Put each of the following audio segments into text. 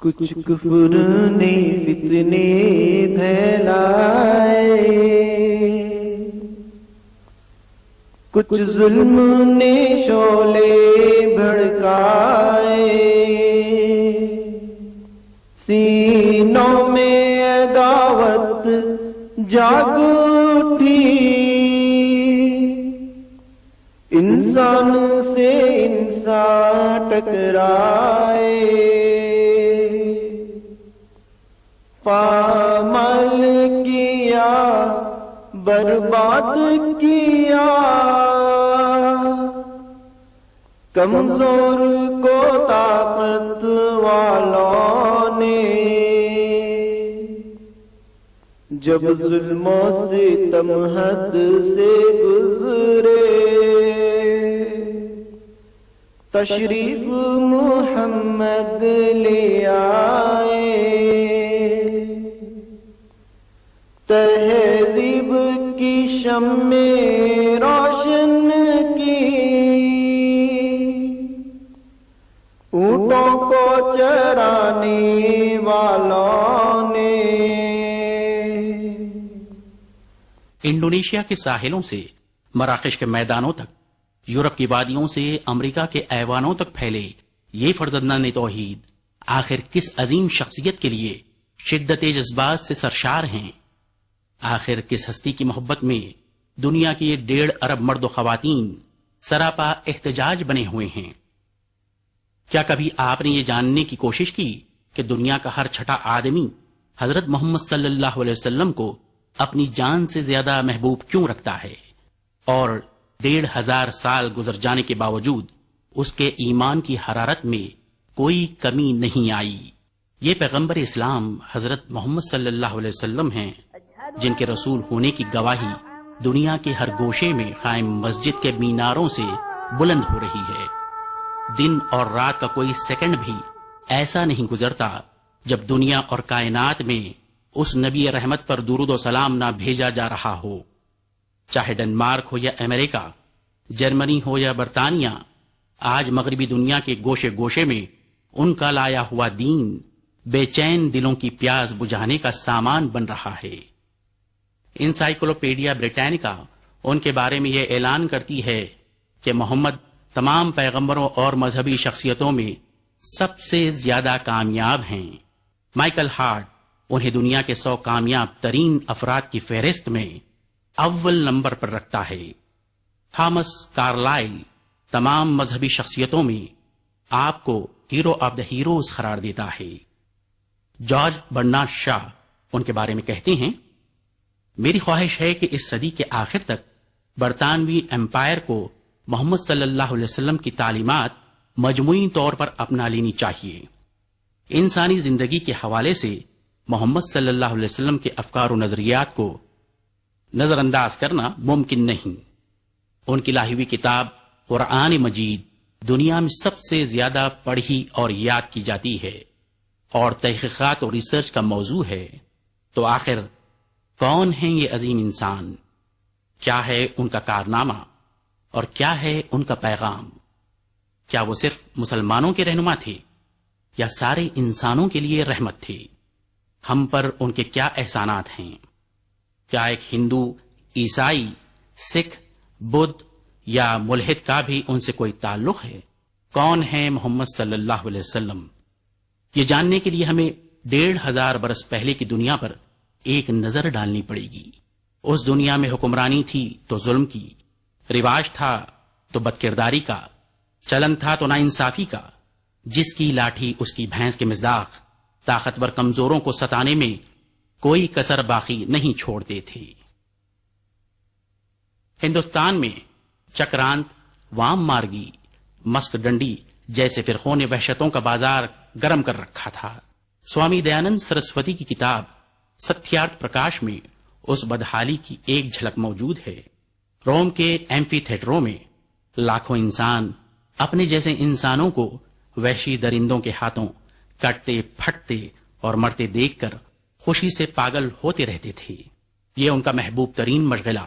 کچھ کفر نے فتنے پھیلائے، کچھ ظلم نے شعلے بھڑکائے، سینوں میں عداوت جاگ اٹھی، انسان سے انسان ٹکرائے، پامال کیا برباد کیا، کمزور کو طاقت والوں نے، جب ظلم و ستم حد سے گزرے، تشریف محمد لے آئے، تہذیب کی شمع روشن کی، اونٹوں کو چرانے والوں نے۔ انڈونیشیا کے ساحلوں سے مراکش کے میدانوں تک، یورپ کی وادیوں سے امریکہ کے ایوانوں تک پھیلے یہ فرزندان توحید آخر کس عظیم شخصیت کے لیے شدت جذبات سے سرشار ہیں؟ آخر کس ہستی کی محبت میں دنیا کے 1.5 ارب مرد و خواتین سراپا احتجاج بنے ہوئے ہیں؟ کیا کبھی آپ نے یہ جاننے کی کوشش کی کہ دنیا کا ہر چھٹا آدمی حضرت محمد صلی اللہ علیہ وسلم کو اپنی جان سے زیادہ محبوب کیوں رکھتا ہے، اور 1,500 سال گزر جانے کے باوجود اس کے ایمان کی حرارت میں کوئی کمی نہیں آئی؟ یہ پیغمبر اسلام حضرت محمد صلی اللہ علیہ وسلم ہیں، جن کے رسول ہونے کی گواہی دنیا کے ہر گوشے میں قائم مسجد کے میناروں سے بلند ہو رہی ہے۔ دن اور رات کا کوئی سیکنڈ بھی ایسا نہیں گزرتا جب دنیا اور کائنات میں اس نبی رحمت پر درود و سلام نہ بھیجا جا رہا ہو۔ چاہے ڈنمارک ہو یا امریکہ، جرمنی ہو یا برطانیہ، آج مغربی دنیا کے گوشے گوشے میں ان کا لایا ہوا دین بے چین دلوں کی پیاس بجھانے کا سامان بن رہا ہے۔ انسائکلوپیڈیا بریٹینیکا ان کے بارے میں یہ اعلان کرتی ہے کہ محمد تمام پیغمبروں اور مذہبی شخصیتوں میں سب سے زیادہ کامیاب ہیں۔ مائیکل ہارٹ انہیں دنیا کے 100 کامیاب ترین افراد کی فہرست میں اول نمبر پر رکھتا ہے۔ تھامس کارلائل تمام مذہبی شخصیتوں میں آپ کو ہیرو آف دا ہیروز قرار دیتا ہے۔ جارج برنارڈ شاہ ان کے بارے میں کہتے ہیں، میری خواہش ہے کہ اس صدی کے آخر تک برطانوی امپائر کو محمد صلی اللہ علیہ وسلم کی تعلیمات مجموعی طور پر اپنا لینی چاہیے۔ انسانی زندگی کے حوالے سے محمد صلی اللہ علیہ وسلم کے افکار و نظریات کو نظر انداز کرنا ممکن نہیں۔ ان کی لاہی ہوئی کتاب قرآن مجید دنیا میں سب سے زیادہ پڑھی اور یاد کی جاتی ہے اور تحقیقات اور ریسرچ کا موضوع ہے۔ تو آخر کون ہیں یہ عظیم انسان؟ کیا ہے ان کا کارنامہ اور کیا ہے ان کا پیغام؟ کیا وہ صرف مسلمانوں کے رہنما تھے یا سارے انسانوں کے لیے رحمت تھے؟ ہم پر ان کے کیا احسانات ہیں؟ کیا ایک ہندو، عیسائی، سکھ، بدھ یا ملحد کا بھی ان سے کوئی تعلق ہے؟ کون ہے محمد صلی اللہ علیہ وسلم؟ یہ جاننے کے لیے ہمیں 1,500 برس پہلے کی دنیا پر ایک نظر ڈالنی پڑے گی۔ اس دنیا میں حکمرانی تھی تو ظلم کی، رواج تھا تو بدکرداری کا، چلن تھا تو ناانصافی کا، جس کی لاٹھی اس کی بھینس کے مصداق، طاقتور کمزوروں کو ستانے میں کوئی کسر باقی نہیں چھوڑتے تھے۔ ہندوستان میں چکرانت، وام مارگی، مسک ڈنڈی جیسے فرقوں نے وحشتوں کا بازار گرم کر رکھا تھا۔ سوامی دیانند سرسوتی کی کتاب ستیارتھ پرکاش میں اس بدحالی کی ایک جھلک موجود ہے۔ روم کے ایمفی تھیٹروں میں لاکھوں انسان اپنے جیسے انسانوں کو وحشی درندوں کے ہاتھوں کٹتے پھٹتے اور مرتے دیکھ کر خوشی سے پاگل ہوتے رہتے تھے۔ یہ ان کا محبوب ترین مشغلہ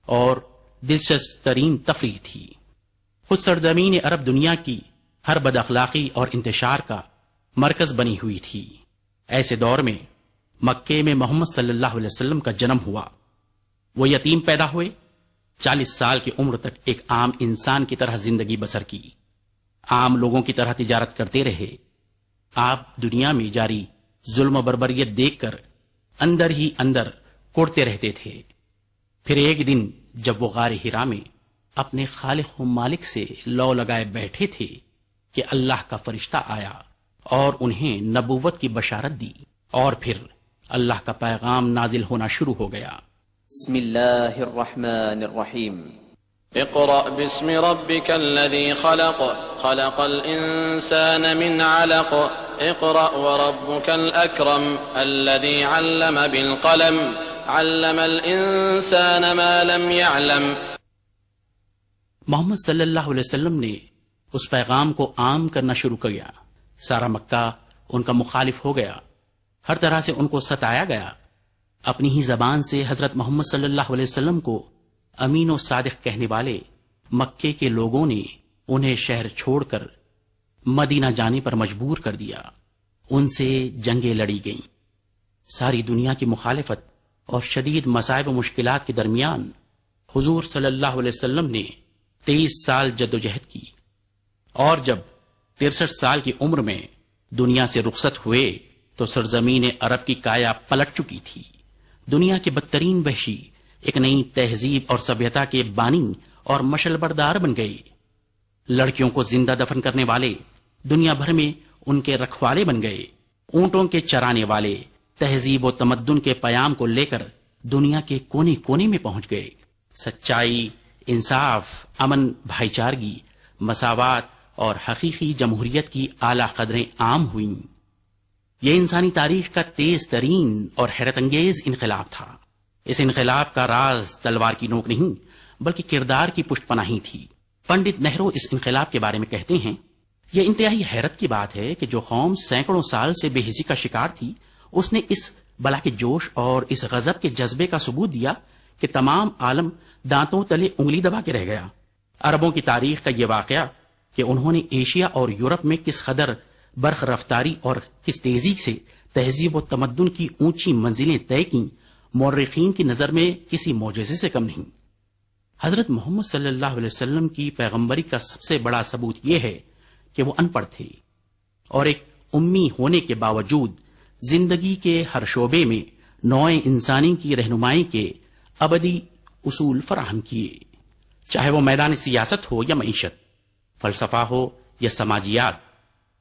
اور دلچسپ ترین تفریح تھی۔ خود سرزمین عرب دنیا کی ہر بد اخلاقی اور انتشار کا مرکز بنی ہوئی تھی۔ ایسے دور میں مکے میں محمد صلی اللہ علیہ وسلم کا جنم ہوا۔ وہ یتیم پیدا ہوئے، 40 سال کی عمر تک ایک عام انسان کی طرح زندگی بسر کی، عام لوگوں کی طرح تجارت کرتے رہے۔ آپ دنیا میں جاری ظلم و بربریت دیکھ کر اندر ہی اندر کوڑتے رہتے تھے۔ پھر ایک دن جب وہ غار حرا میں اپنے خالق و مالک سے لو لگائے بیٹھے تھے کہ اللہ کا فرشتہ آیا اور انہیں نبوت کی بشارت دی، اور پھر اللہ کا پیغام نازل ہونا شروع ہو گیا۔ بسم اللہ الرحمن الرحیم۔ اقرأ باسم ربك الذي خلق خلق الإنسان من علق اقرأ وربك الأكرم الذي علم بالقلم علم الإنسان ما لم يعلم۔ محمد صلی اللہ علیہ وسلم نے اس پیغام کو عام کرنا شروع کیا۔ سارا مکہ ان کا مخالف ہو گیا، ہر طرح سے ان کو ستایا گیا۔ اپنی ہی زبان سے حضرت محمد صلی اللہ علیہ وسلم کو امین و صادق کہنے والے مکے کے لوگوں نے انہیں شہر چھوڑ کر مدینہ جانے پر مجبور کر دیا۔ ان سے جنگیں لڑی گئیں۔ ساری دنیا کی مخالفت اور شدید مصائب و مشکلات کے درمیان حضور صلی اللہ علیہ وسلم نے 23 سال جدوجہد کی، اور جب 63 سال کی عمر میں دنیا سے رخصت ہوئے تو سرزمین عرب کی کایا پلٹ چکی تھی۔ دنیا کے بدترین وحشی ایک نئی تہذیب اور سبھیتا کے بانی اور مشل بردار بن گئے۔ لڑکیوں کو زندہ دفن کرنے والے دنیا بھر میں ان کے رکھوالے بن گئے۔ اونٹوں کے چرانے والے تہذیب و تمدن کے پیام کو لے کر دنیا کے کونے کونے میں پہنچ گئے۔ سچائی، انصاف، امن، بھائی چارگی، مساوات اور حقیقی جمہوریت کی اعلیٰ قدریں عام ہوئیں۔ یہ انسانی تاریخ کا تیز ترین اور حیرت انگیز انقلاب تھا۔ اس انقلاب کا راز تلوار کی نوک نہیں بلکہ کردار کی پشت پناہی تھی۔ پنڈت نہرو اس انقلاب کے بارے میں کہتے ہیں، یہ انتہائی حیرت کی بات ہے کہ جو قوم سینکڑوں سال سے بے حسی کا شکار تھی، اس نے اس بلا کے جوش اور اس غضب کے جذبے کا ثبوت دیا کہ تمام عالم دانتوں تلے انگلی دبا کے رہ گیا۔ عربوں کی تاریخ کا یہ واقعہ کہ انہوں نے ایشیا اور یورپ میں کس قدر برق رفتاری اور کس تیزی سے تہذیب و تمدن کی اونچی منزلیں طے کی، مورخین کی نظر میں کسی معجزے سے کم نہیں۔ حضرت محمد صلی اللہ علیہ وسلم کی پیغمبری کا سب سے بڑا ثبوت یہ ہے کہ وہ ان پڑھ تھے اور ایک امی ہونے کے باوجود زندگی کے ہر شعبے میں نوع انسانی کی رہنمائی کے ابدی اصول فراہم کیے، چاہے وہ میدان سیاست ہو یا معیشت، فلسفہ ہو یا سماجیات۔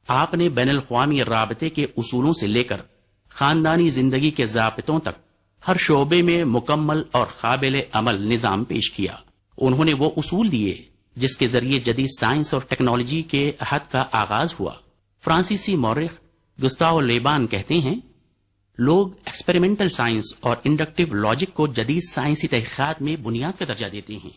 آپ نے بین الاقوامی رابطے کے اصولوں سے لے کر خاندانی زندگی کے ضابطوں تک ہر شعبے میں مکمل اور قابل عمل نظام پیش کیا۔ انہوں نے وہ اصول دیے جس کے ذریعے جدید سائنس اور ٹیکنالوجی کے عہد کا آغاز ہوا۔ فرانسیسی مورخ گستاو لیبان کہتے ہیں، لوگ ایکسپیریمنٹل سائنس اور انڈکٹیو لاجک کو جدید سائنسی تحقیقات میں بنیاد کا درجہ دیتے ہیں۔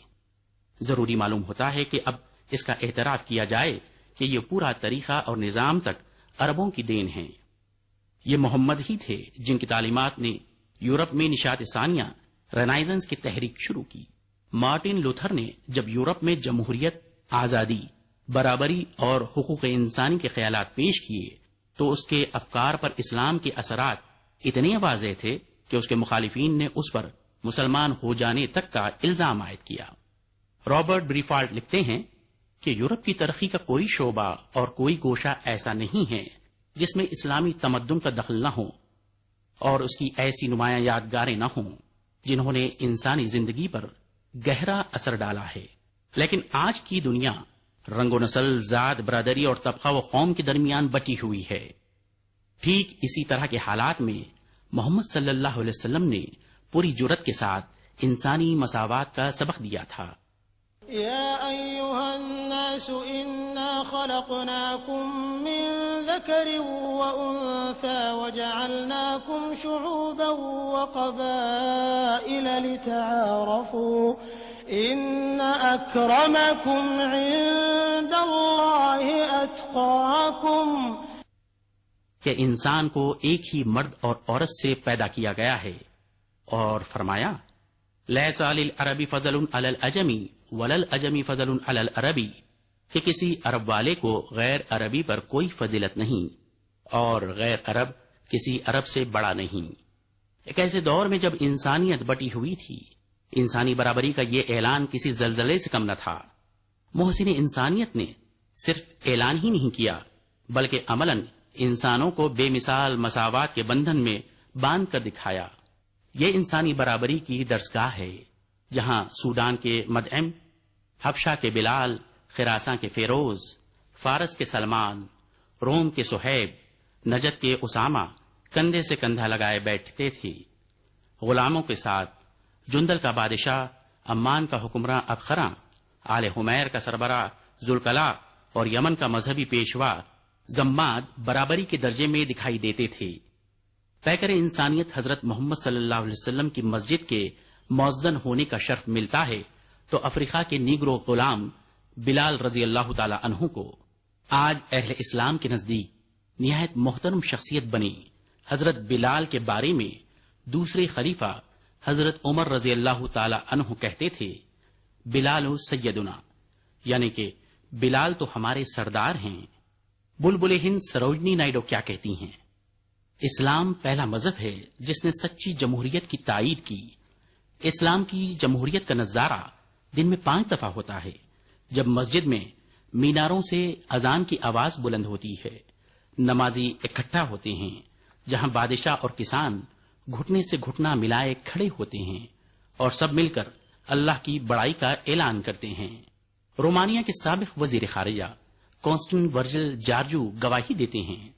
ضروری معلوم ہوتا ہے کہ اب اس کا اعتراف کیا جائے کہ یہ پورا طریقہ اور نظام تک عربوں کی دین ہے۔ یہ محمد ہی تھے جن کی تعلیمات نے یورپ میں نشاط ثانیہ رینائزنس کی تحریک شروع کی۔ مارٹن لوتھر نے جب یورپ میں جمہوریت، آزادی، برابری اور حقوق انسانی کے خیالات پیش کیے تو اس کے افکار پر اسلام کے اثرات اتنے واضح تھے کہ اس کے مخالفین نے اس پر مسلمان ہو جانے تک کا الزام عائد کیا۔ رابرٹ بریفالٹ لکھتے ہیں کہ یورپ کی ترقی کا کوئی شعبہ اور کوئی گوشہ ایسا نہیں ہے جس میں اسلامی تمدن کا دخل نہ ہو اور اس کی ایسی نمایاں یادگاریں نہ ہوں جنہوں نے انسانی زندگی پر گہرا اثر ڈالا ہے۔ لیکن آج کی دنیا رنگ و نسل، ذات، برادری اور طبقہ و قوم کے درمیان بٹی ہوئی ہے۔ ٹھیک اسی طرح کے حالات میں محمد صلی اللہ علیہ وسلم نے پوری جرأت کے ساتھ انسانی مساوات کا سبق دیا تھا۔ يا أيها الناس إنا خلقناكم من ذكر وأنثى وجعلناكم شعوبا وقبائل لتعارفوا إن أكرمكم عند الله أتقاكم، کہ انسان کو ایک ہی مرد اور عورت سے پیدا کیا گیا ہے، اور فرمایا لیس علی العربی فضل علی العجمی ولا العجمی فضل علی العربی، کہ کسی عرب والے کو غیر عربی پر کوئی فضیلت نہیں اور غیر عرب کسی عرب سے بڑا نہیں۔ ایک ایسے دور میں جب انسانیت بٹی ہوئی تھی، انسانی برابری کا یہ اعلان کسی زلزلے سے کم نہ تھا۔ محسن انسانیت نے صرف اعلان ہی نہیں کیا بلکہ عملاً انسانوں کو بے مثال مساوات کے بندھن میں باندھ کر دکھایا۔ یہ انسانی برابری کی درسگاہ ہے، جہاں سوڈان کے مدعم، حبشہ کے بلال، خراساں کے فیروز، فارس کے سلمان، روم کے صہیب، نجد کے اسامہ کندھے سے کندھا لگائے بیٹھتے تھے۔ غلاموں کے ساتھ جندل کا بادشاہ، عمان کا حکمراں ابخراں، آل حمیر کا سربراہ ذوالکلا اور یمن کا مذہبی پیشوا زماد برابری کے درجے میں دکھائی دیتے تھے۔ پیکر انسانیت حضرت محمد صلی اللہ علیہ وسلم کی مسجد کے مؤذن ہونے کا شرف ملتا ہے تو افریقہ کے نیگرو غلام بلال رضی اللہ تعالی عنہ کو آج اہل اسلام کے نزدیک نہایت محترم شخصیت بنی حضرت بلال کے بارے میں دوسرے خلیفہ حضرت عمر رضی اللہ تعالی عنہ کہتے تھے، بلال سیدنا، یعنی کہ بلال تو ہمارے سردار ہیں۔ بلبل ہند سروجنی نائڈو کیا کہتی ہیں؟ اسلام پہلا مذہب ہے جس نے سچی جمہوریت کی تائید کی۔ اسلام کی جمہوریت کا نظارہ دن میں 5 دفعہ ہوتا ہے، جب مسجد میں میناروں سے اذان کی آواز بلند ہوتی ہے، نمازی اکٹھا ہوتے ہیں، جہاں بادشاہ اور کسان گھٹنے سے گھٹنا ملائے کھڑے ہوتے ہیں اور سب مل کر اللہ کی بڑائی کا اعلان کرتے ہیں۔ رومانیہ کے سابق وزیر خارجہ کانسٹن ورجل جارجو گواہی دیتے ہیں۔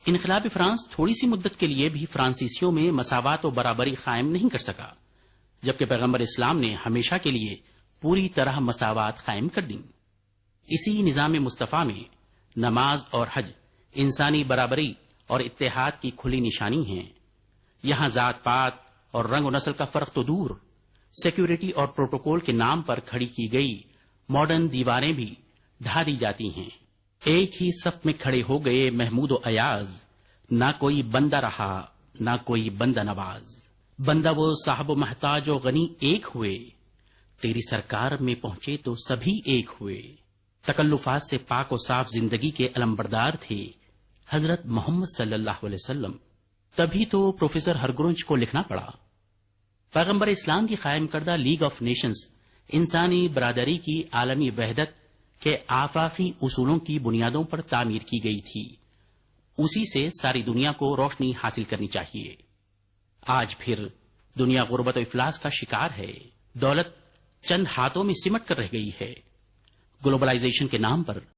انقلاب فرانس تھوڑی سی مدت کے لیے بھی فرانسیسیوں میں مساوات و برابری قائم نہیں کر سکا، جبکہ پیغمبر اسلام نے ہمیشہ کے لیے پوری طرح مساوات قائم کر دی۔ اسی نظام مصطفیٰ میں نماز اور حج انسانی برابری اور اتحاد کی کھلی نشانی ہیں۔ یہاں ذات پات اور رنگ و نسل کا فرق تو دور، سیکیورٹی اور پروٹوکول کے نام پر کھڑی کی گئی ماڈرن دیواریں بھی ڈھا دی جاتی ہیں۔ ایک ہی صف میں کھڑے ہو گئے محمود و ایاز، نہ کوئی بندہ رہا نہ کوئی بندہ نواز۔ بندہ وہ صاحب و محتاج و غنی ایک ہوئے، تیری سرکار میں پہنچے تو سبھی ایک ہوئے۔ تکلفات سے پاک و صاف زندگی کے علمبردار تھے حضرت محمد صلی اللہ علیہ وسلم۔ تبھی تو پروفیسر ہرگرنج کو لکھنا پڑا، پیغمبر اسلام کی قائم کردہ لیگ آف نیشنز انسانی برادری کی عالمی وحدت کے آفاقی اصولوں کی بنیادوں پر تعمیر کی گئی تھی۔ اسی سے ساری دنیا کو روشنی حاصل کرنی چاہیے۔ آج پھر دنیا غربت و افلاس کا شکار ہے، دولت چند ہاتھوں میں سمٹ کر رہ گئی ہے۔ گلوبلائزیشن کے نام پر